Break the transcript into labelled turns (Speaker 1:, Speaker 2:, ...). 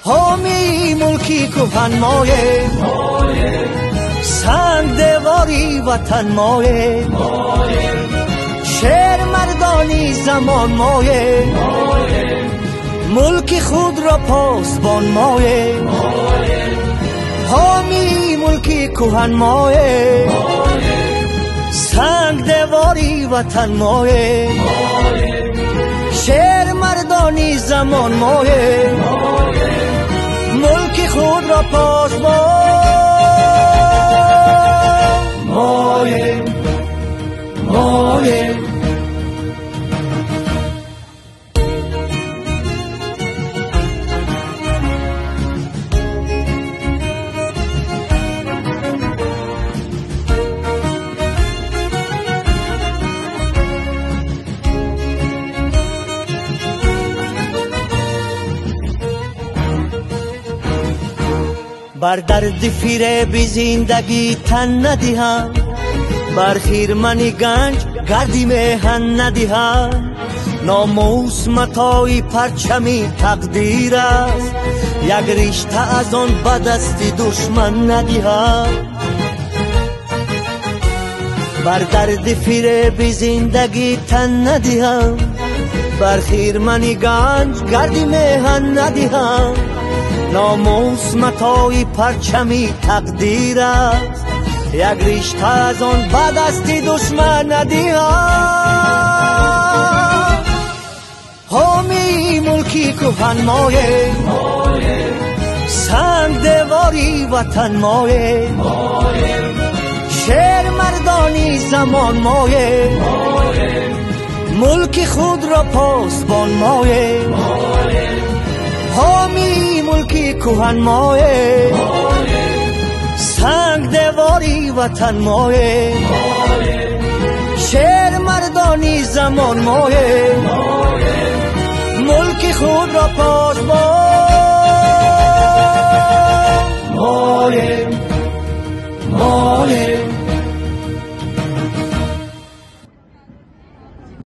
Speaker 1: حامی ملکی کهن مایه، سنگ دیواری وطن مایه، شعر مردانی زمان مایه، ملک خود را پاسبان مایه، حامی ملکی کهن مایه، سنگ دیواری وطن مایه، شعر مردانی زمان مایه، ملک خود را پاسبان مایه مایه. بر درد فیره بی زندگی تن ندیهم، بر خیرمنی گنج گردی مهن ندیهم، ناموس متاعی پرچمی تقدیر است، یک رشته از آن به دست دشمن ندیهم. بر درد فیره بی زندگی تن ندیهم، بر خیرمنی گنج گردی مهن ندیهم، ناموس متاعی پرچمی تقدیر است، یک رشته از آن به دست دشمن ندیهم. حامی ملکی کهن مایه، سنگ دیواری وطن مایه، شعر مردانی زمان مایه، ملک خود را پاسبان مایه، حامی ملکی کهن مایه، سنگ دیواری وطن مایه، شعر مردانی زمان مایه، ملک خود را پاس